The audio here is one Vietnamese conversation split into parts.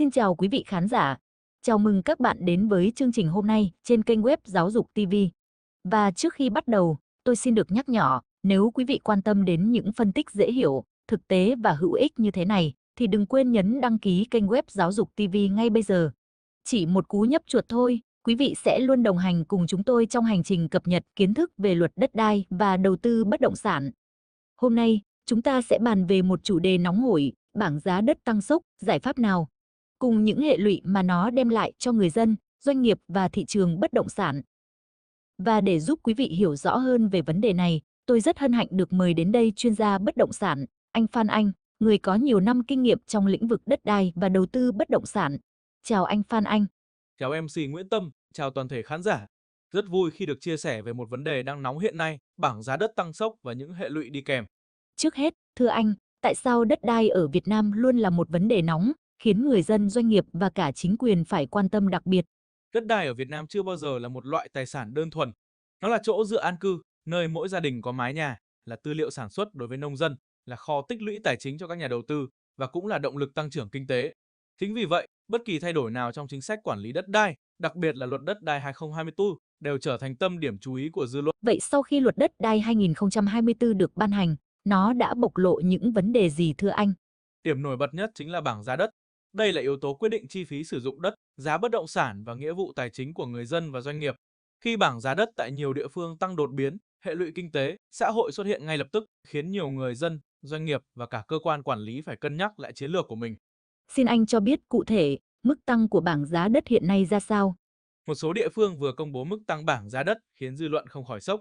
Xin chào quý vị khán giả. Chào mừng các bạn đến với chương trình hôm nay trên kênh web Giáo dục TV. Và trước khi bắt đầu, tôi xin được nhắc nhỏ, nếu quý vị quan tâm đến những phân tích dễ hiểu, thực tế và hữu ích như thế này, thì đừng quên nhấn đăng ký kênh web Giáo dục TV ngay bây giờ. Chỉ một cú nhấp chuột thôi, quý vị sẽ luôn đồng hành cùng chúng tôi trong hành trình cập nhật kiến thức về luật đất đai và đầu tư bất động sản. Hôm nay, chúng ta sẽ bàn về một chủ đề nóng hổi, bảng giá đất tăng sốc, giải pháp nào, cùng những hệ lụy mà nó đem lại cho người dân, doanh nghiệp và thị trường bất động sản. Và để giúp quý vị hiểu rõ hơn về vấn đề này, tôi rất hân hạnh được mời đến đây chuyên gia bất động sản, anh Phan Anh, người có nhiều năm kinh nghiệm trong lĩnh vực đất đai và đầu tư bất động sản. Chào anh Phan Anh. Chào MC Nguyễn Tâm, chào toàn thể khán giả. Rất vui khi được chia sẻ về một vấn đề đang nóng hiện nay, bảng giá đất tăng sốc và những hệ lụy đi kèm. Trước hết, thưa anh, tại sao đất đai ở Việt Nam luôn là một vấn đề nóng, khiến người dân, doanh nghiệp và cả chính quyền phải quan tâm đặc biệt? Đất đai ở Việt Nam chưa bao giờ là một loại tài sản đơn thuần. Nó là chỗ dựa an cư, nơi mỗi gia đình có mái nhà, là tư liệu sản xuất đối với nông dân, là kho tích lũy tài chính cho các nhà đầu tư và cũng là động lực tăng trưởng kinh tế. Chính vì vậy, bất kỳ thay đổi nào trong chính sách quản lý đất đai, đặc biệt là luật đất đai 2024, đều trở thành tâm điểm chú ý của dư luận. Vậy sau khi luật đất đai 2024 được ban hành, nó đã bộc lộ những vấn đề gì thưa anh? Điểm nổi bật nhất chính là bảng giá đất. Đây là yếu tố quyết định chi phí sử dụng đất, giá bất động sản và nghĩa vụ tài chính của người dân và doanh nghiệp. Khi bảng giá đất tại nhiều địa phương tăng đột biến, hệ lụy kinh tế, xã hội xuất hiện ngay lập tức, khiến nhiều người dân, doanh nghiệp và cả cơ quan quản lý phải cân nhắc lại chiến lược của mình. Xin anh cho biết cụ thể mức tăng của bảng giá đất hiện nay ra sao? Một số địa phương vừa công bố mức tăng bảng giá đất khiến dư luận không khỏi sốc.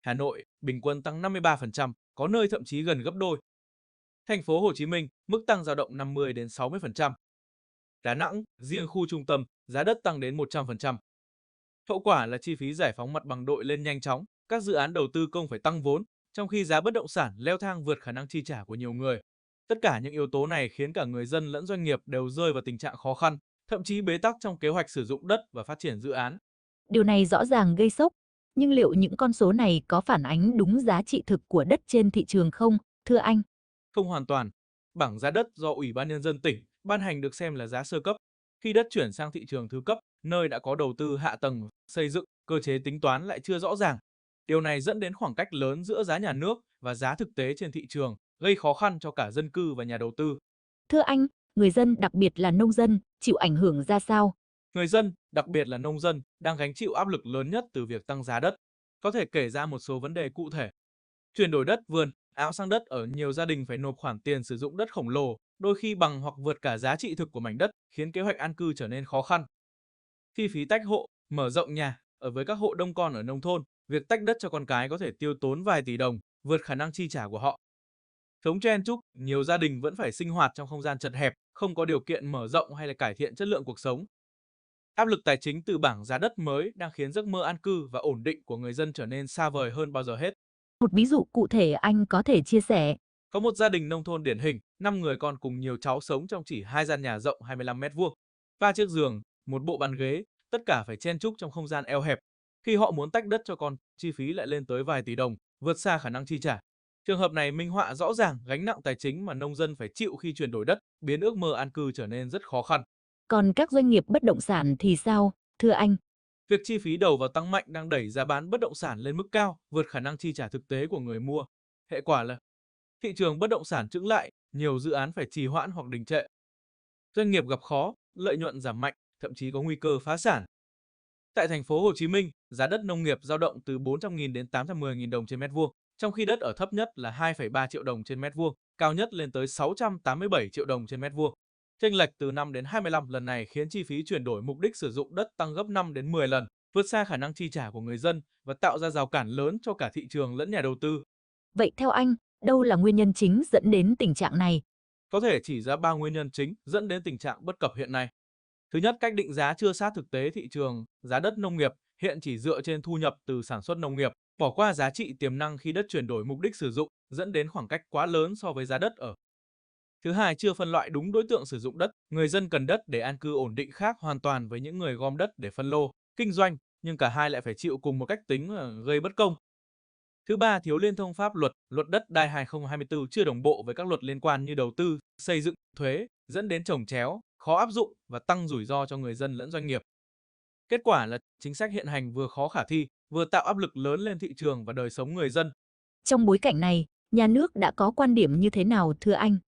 Hà Nội, bình quân tăng 53%, có nơi thậm chí gần gấp đôi. Thành phố Hồ Chí Minh, mức tăng dao động 50 đến 60%. Đà Nẵng, riêng khu trung tâm, giá đất tăng đến 100%. Hậu quả là chi phí giải phóng mặt bằng đội lên nhanh chóng, các dự án đầu tư công phải tăng vốn, trong khi giá bất động sản leo thang vượt khả năng chi trả của nhiều người. Tất cả những yếu tố này khiến cả người dân lẫn doanh nghiệp đều rơi vào tình trạng khó khăn, thậm chí bế tắc trong kế hoạch sử dụng đất và phát triển dự án. Điều này rõ ràng gây sốc. Nhưng liệu những con số này có phản ánh đúng giá trị thực của đất trên thị trường không, thưa anh? Không hoàn toàn. Bảng giá đất do Ủy ban Nhân dân tỉnh ban hành được xem là giá sơ cấp. Khi đất chuyển sang thị trường thứ cấp, nơi đã có đầu tư hạ tầng, xây dựng, cơ chế tính toán lại chưa rõ ràng. Điều này dẫn đến khoảng cách lớn giữa giá nhà nước và giá thực tế trên thị trường, gây khó khăn cho cả dân cư và nhà đầu tư. Thưa anh, người dân đặc biệt là nông dân chịu ảnh hưởng ra sao? Người dân, đặc biệt là nông dân, đang gánh chịu áp lực lớn nhất từ việc tăng giá đất. Có thể kể ra một số vấn đề cụ thể. Chuyển đổi đất vườn, áo sang đất ở nhiều gia đình phải nộp khoản tiền sử dụng đất khổng lồ, đôi khi bằng hoặc vượt cả giá trị thực của mảnh đất, khiến kế hoạch an cư trở nên khó khăn. Chi phí tách hộ, mở rộng nhà, ở với các hộ đông con ở nông thôn, việc tách đất cho con cái có thể tiêu tốn vài tỷ đồng, vượt khả năng chi trả của họ. Sống chen chúc, nhiều gia đình vẫn phải sinh hoạt trong không gian chật hẹp, không có điều kiện mở rộng hay là cải thiện chất lượng cuộc sống. Áp lực tài chính từ bảng giá đất mới đang khiến giấc mơ an cư và ổn định của người dân trở nên xa vời hơn bao giờ hết. Một ví dụ cụ thể anh có thể chia sẻ. Có một gia đình nông thôn điển hình, 5 người con cùng nhiều cháu sống trong chỉ hai gian nhà rộng 25 mét vuông, 3 chiếc giường, một bộ bàn ghế, tất cả phải chen chúc trong không gian eo hẹp. Khi họ muốn tách đất cho con, chi phí lại lên tới vài tỷ đồng, vượt xa khả năng chi trả. Trường hợp này minh họa rõ ràng gánh nặng tài chính mà nông dân phải chịu khi chuyển đổi đất, biến ước mơ an cư trở nên rất khó khăn. Còn các doanh nghiệp bất động sản thì sao, thưa anh? Việc chi phí đầu vào tăng mạnh đang đẩy giá bán bất động sản lên mức cao, vượt khả năng chi trả thực tế của người mua. Hệ quả là thị trường bất động sản chững lại, nhiều dự án phải trì hoãn hoặc đình trệ. Doanh nghiệp gặp khó, lợi nhuận giảm mạnh, thậm chí có nguy cơ phá sản. Tại thành phố Hồ Chí Minh, giá đất nông nghiệp dao động từ 400.000 đến 810.000 đồng trên mét vuông, trong khi đất ở thấp nhất là 2,3 triệu đồng trên mét vuông, cao nhất lên tới 687 triệu đồng trên mét vuông. Chênh lệch từ 5 đến 25 lần này khiến chi phí chuyển đổi mục đích sử dụng đất tăng gấp 5 đến 10 lần, vượt xa khả năng chi trả của người dân và tạo ra rào cản lớn cho cả thị trường lẫn nhà đầu tư. Vậy theo anh, đâu là nguyên nhân chính dẫn đến tình trạng này? Có thể chỉ ra 3 nguyên nhân chính dẫn đến tình trạng bất cập hiện nay. Thứ nhất, cách định giá chưa sát thực tế thị trường, giá đất nông nghiệp hiện chỉ dựa trên thu nhập từ sản xuất nông nghiệp, bỏ qua giá trị tiềm năng khi đất chuyển đổi mục đích sử dụng, dẫn đến khoảng cách quá lớn so với giá đất ở. Thứ hai, chưa phân loại đúng đối tượng sử dụng đất, người dân cần đất để an cư ổn định khác hoàn toàn với những người gom đất để phân lô, kinh doanh, nhưng cả hai lại phải chịu cùng một cách tính gây bất công. Thứ ba, thiếu liên thông pháp luật, luật đất đai 2024 chưa đồng bộ với các luật liên quan như đầu tư, xây dựng, thuế, dẫn đến chồng chéo, khó áp dụng và tăng rủi ro cho người dân lẫn doanh nghiệp. Kết quả là chính sách hiện hành vừa khó khả thi, vừa tạo áp lực lớn lên thị trường và đời sống người dân. Trong bối cảnh này, nhà nước đã có quan điểm như thế nào thưa anh?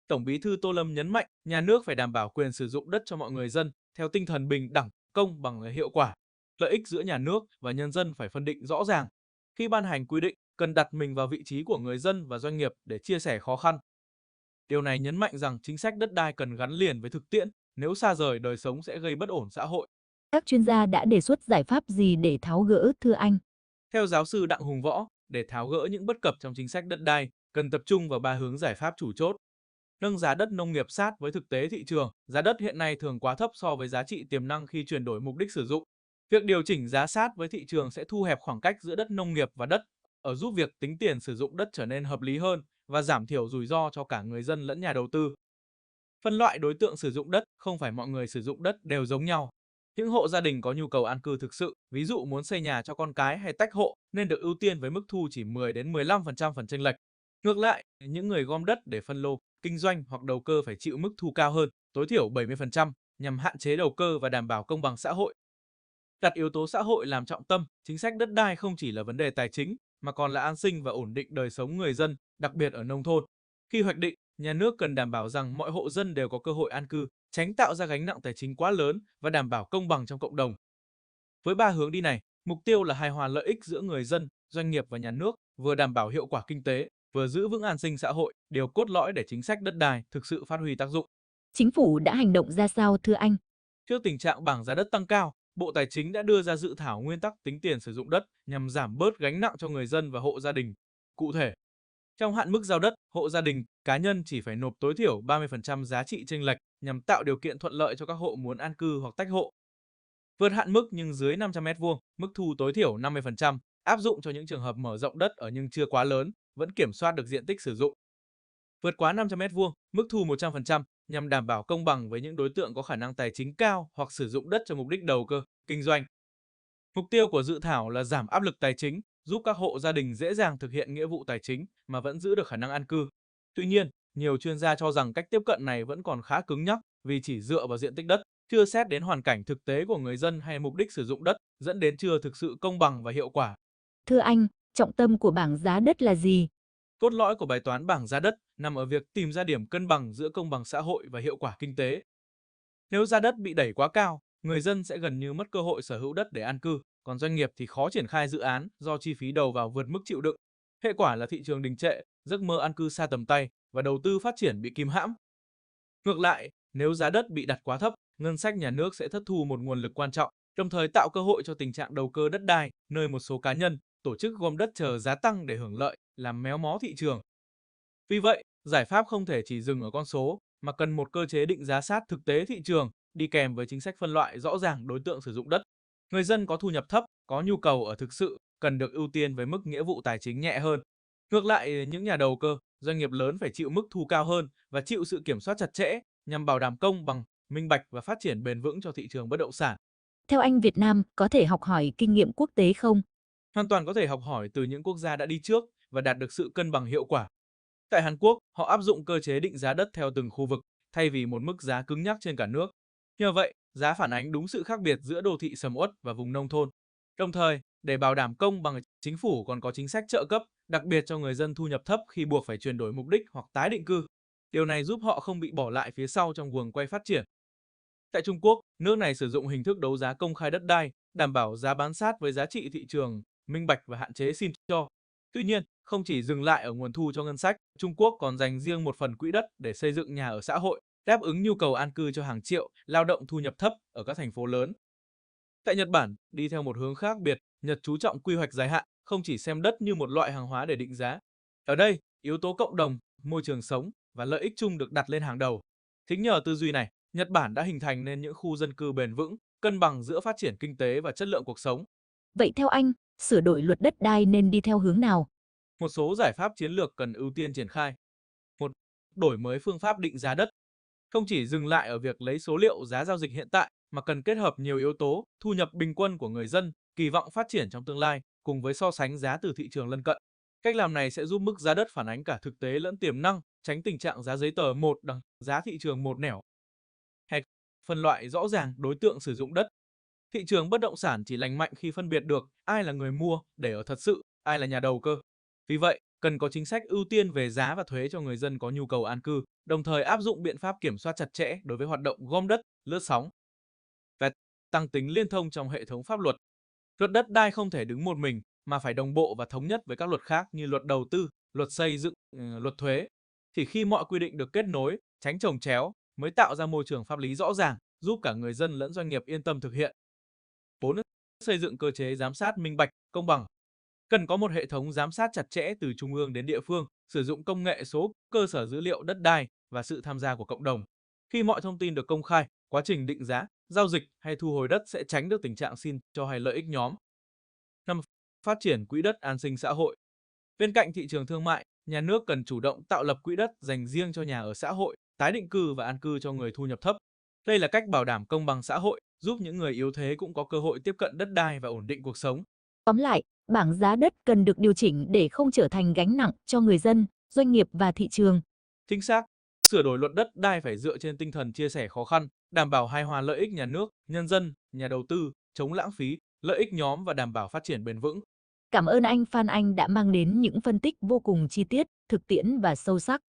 Tổng Bí thư Tô Lâm nhấn mạnh, nhà nước phải đảm bảo quyền sử dụng đất cho mọi người dân theo tinh thần bình đẳng, công bằng và hiệu quả. Lợi ích giữa nhà nước và nhân dân phải phân định rõ ràng. Khi ban hành quy định, cần đặt mình vào vị trí của người dân và doanh nghiệp để chia sẻ khó khăn. Điều này nhấn mạnh rằng chính sách đất đai cần gắn liền với thực tiễn, nếu xa rời đời sống sẽ gây bất ổn xã hội. Các chuyên gia đã đề xuất giải pháp gì để tháo gỡ thưa anh? Theo giáo sư Đặng Hùng Võ, để tháo gỡ những bất cập trong chính sách đất đai, cần tập trung vào 3 hướng giải pháp chủ chốt. Nâng giá đất nông nghiệp sát với thực tế thị trường, giá đất hiện nay thường quá thấp so với giá trị tiềm năng khi chuyển đổi mục đích sử dụng. Việc điều chỉnh giá sát với thị trường sẽ thu hẹp khoảng cách giữa đất nông nghiệp và đất, ở giúp việc tính tiền sử dụng đất trở nên hợp lý hơn và giảm thiểu rủi ro cho cả người dân lẫn nhà đầu tư. Phân loại đối tượng sử dụng đất, không phải mọi người sử dụng đất đều giống nhau. Những hộ gia đình có nhu cầu an cư thực sự, ví dụ muốn xây nhà cho con cái hay tách hộ, nên được ưu tiên với mức thu chỉ 10 đến 15% phần chênh lệch. Ngược lại, những người gom đất để phân lô, kinh doanh hoặc đầu cơ phải chịu mức thu cao hơn, tối thiểu 70%, nhằm hạn chế đầu cơ và đảm bảo công bằng xã hội. Đặt yếu tố xã hội làm trọng tâm, chính sách đất đai không chỉ là vấn đề tài chính, mà còn là an sinh và ổn định đời sống người dân, đặc biệt ở nông thôn. Khi hoạch định, nhà nước cần đảm bảo rằng mọi hộ dân đều có cơ hội an cư, tránh tạo ra gánh nặng tài chính quá lớn và đảm bảo công bằng trong cộng đồng. Với 3 hướng đi này, mục tiêu là hài hòa lợi ích giữa người dân, doanh nghiệp và nhà nước, vừa đảm bảo hiệu quả kinh tế, vừa giữ vững an sinh xã hội, điều cốt lõi để chính sách đất đai thực sự phát huy tác dụng. Chính phủ đã hành động ra sao thưa anh? Trước tình trạng bảng giá đất tăng cao, Bộ Tài chính đã đưa ra dự thảo nguyên tắc tính tiền sử dụng đất nhằm giảm bớt gánh nặng cho người dân và hộ gia đình. Cụ thể, trong hạn mức giao đất, hộ gia đình, cá nhân chỉ phải nộp tối thiểu 30% giá trị chênh lệch nhằm tạo điều kiện thuận lợi cho các hộ muốn an cư hoặc tách hộ. Vượt hạn mức nhưng dưới 500 m2, mức thu tối thiểu 50%, áp dụng cho những trường hợp mở rộng đất ở nhưng chưa quá lớn, vẫn kiểm soát được diện tích sử dụng. Vượt quá 500 m2, mức thu 100% nhằm đảm bảo công bằng với những đối tượng có khả năng tài chính cao hoặc sử dụng đất cho mục đích đầu cơ, kinh doanh. Mục tiêu của dự thảo là giảm áp lực tài chính, giúp các hộ gia đình dễ dàng thực hiện nghĩa vụ tài chính mà vẫn giữ được khả năng an cư. Tuy nhiên, nhiều chuyên gia cho rằng cách tiếp cận này vẫn còn khá cứng nhắc vì chỉ dựa vào diện tích đất, chưa xét đến hoàn cảnh thực tế của người dân hay mục đích sử dụng đất, dẫn đến chưa thực sự công bằng và hiệu quả. Thưa anh, trọng tâm của bảng giá đất là gì? Cốt lõi của bài toán bảng giá đất nằm ở việc tìm ra điểm cân bằng giữa công bằng xã hội và hiệu quả kinh tế. Nếu giá đất bị đẩy quá cao, người dân sẽ gần như mất cơ hội sở hữu đất để an cư, còn doanh nghiệp thì khó triển khai dự án do chi phí đầu vào vượt mức chịu đựng. Hệ quả là thị trường đình trệ, giấc mơ an cư xa tầm tay và đầu tư phát triển bị kìm hãm. Ngược lại, nếu giá đất bị đặt quá thấp, ngân sách nhà nước sẽ thất thu một nguồn lực quan trọng, đồng thời tạo cơ hội cho tình trạng đầu cơ đất đai, nơi một số cá nhân, tổ chức gom đất chờ giá tăng để hưởng lợi, làm méo mó thị trường. Vì vậy, giải pháp không thể chỉ dừng ở con số, mà cần một cơ chế định giá sát thực tế thị trường, đi kèm với chính sách phân loại rõ ràng đối tượng sử dụng đất. Người dân có thu nhập thấp, có nhu cầu ở thực sự, cần được ưu tiên với mức nghĩa vụ tài chính nhẹ hơn. Ngược lại, những nhà đầu cơ, doanh nghiệp lớn phải chịu mức thu cao hơn và chịu sự kiểm soát chặt chẽ nhằm bảo đảm công bằng, minh bạch và phát triển bền vững cho thị trường bất động sản. Theo anh, Việt Nam có thể học hỏi kinh nghiệm quốc tế không? Hoàn toàn có thể học hỏi từ những quốc gia đã đi trước và đạt được sự cân bằng hiệu quả. Tại Hàn Quốc, họ áp dụng cơ chế định giá đất theo từng khu vực, thay vì một mức giá cứng nhắc trên cả nước. Nhờ vậy, giá phản ánh đúng sự khác biệt giữa đô thị sầm uất và vùng nông thôn. Đồng thời, để bảo đảm công bằng, chính phủ còn có chính sách trợ cấp, đặc biệt cho người dân thu nhập thấp khi buộc phải chuyển đổi mục đích hoặc tái định cư. Điều này giúp họ không bị bỏ lại phía sau trong guồng quay phát triển. Tại Trung Quốc, nước này sử dụng hình thức đấu giá công khai đất đai, đảm bảo giá bán sát với giá trị thị trường, minh bạch và hạn chế xin cho. Tuy nhiên, không chỉ dừng lại ở nguồn thu cho ngân sách, Trung Quốc còn dành riêng một phần quỹ đất để xây dựng nhà ở xã hội, đáp ứng nhu cầu an cư cho hàng triệu lao động thu nhập thấp ở các thành phố lớn. Tại Nhật Bản, đi theo một hướng khác biệt, Nhật chú trọng quy hoạch dài hạn, không chỉ xem đất như một loại hàng hóa để định giá. Ở đây, yếu tố cộng đồng, môi trường sống và lợi ích chung được đặt lên hàng đầu. Chính nhờ tư duy này, Nhật Bản đã hình thành nên những khu dân cư bền vững, cân bằng giữa phát triển kinh tế và chất lượng cuộc sống. Vậy theo anh, sửa đổi luật đất đai nên đi theo hướng nào? Một số giải pháp chiến lược cần ưu tiên triển khai. Một, đổi mới phương pháp định giá đất. Không chỉ dừng lại ở việc lấy số liệu giá giao dịch hiện tại, mà cần kết hợp nhiều yếu tố, thu nhập bình quân của người dân, kỳ vọng phát triển trong tương lai, cùng với so sánh giá từ thị trường lân cận. Cách làm này sẽ giúp mức giá đất phản ánh cả thực tế lẫn tiềm năng, tránh tình trạng giá giấy tờ một đằng, giá thị trường một nẻo. phân loại rõ ràng đối tượng sử dụng đất. Thị trường bất động sản chỉ lành mạnh khi phân biệt được ai là người mua để ở thật sự, ai là nhà đầu cơ. Vì vậy, cần có chính sách ưu tiên về giá và thuế cho người dân có nhu cầu an cư, đồng thời áp dụng biện pháp kiểm soát chặt chẽ đối với hoạt động gom đất, lướt sóng. Và tăng tính liên thông trong hệ thống pháp luật. Luật đất đai không thể đứng một mình mà phải đồng bộ và thống nhất với các luật khác như luật đầu tư, luật xây dựng, luật thuế. Chỉ khi mọi quy định được kết nối, tránh chồng chéo mới tạo ra môi trường pháp lý rõ ràng, giúp cả người dân lẫn doanh nghiệp yên tâm thực hiện. 4. Xây dựng cơ chế giám sát minh bạch, công bằng. Cần có một hệ thống giám sát chặt chẽ từ trung ương đến địa phương, sử dụng công nghệ số, cơ sở dữ liệu đất đai và sự tham gia của cộng đồng. Khi mọi thông tin được công khai, quá trình định giá, giao dịch hay thu hồi đất sẽ tránh được tình trạng xin cho hay lợi ích nhóm. 5. Phát triển quỹ đất an sinh xã hội. Bên cạnh thị trường thương mại, nhà nước cần chủ động tạo lập quỹ đất dành riêng cho nhà ở xã hội, tái định cư và an cư cho người thu nhập thấp. Đây là cách bảo đảm công bằng xã hội, giúp những người yếu thế cũng có cơ hội tiếp cận đất đai và ổn định cuộc sống. Tóm lại, bảng giá đất cần được điều chỉnh để không trở thành gánh nặng cho người dân, doanh nghiệp và thị trường. Chính xác, sửa đổi luật đất đai phải dựa trên tinh thần chia sẻ khó khăn, đảm bảo hài hòa lợi ích nhà nước, nhân dân, nhà đầu tư, chống lãng phí, lợi ích nhóm và đảm bảo phát triển bền vững. Cảm ơn anh Phan Anh đã mang đến những phân tích vô cùng chi tiết, thực tiễn và sâu sắc.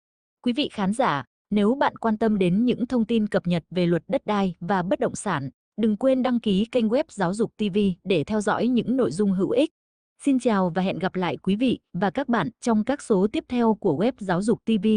Quý vị khán giả, nếu bạn quan tâm đến những thông tin cập nhật về luật đất đai và bất động sản, đừng quên đăng ký kênh web Giáo dục TV để theo dõi những nội dung hữu ích. Xin chào và hẹn gặp lại quý vị và các bạn trong các số tiếp theo của web Giáo dục TV.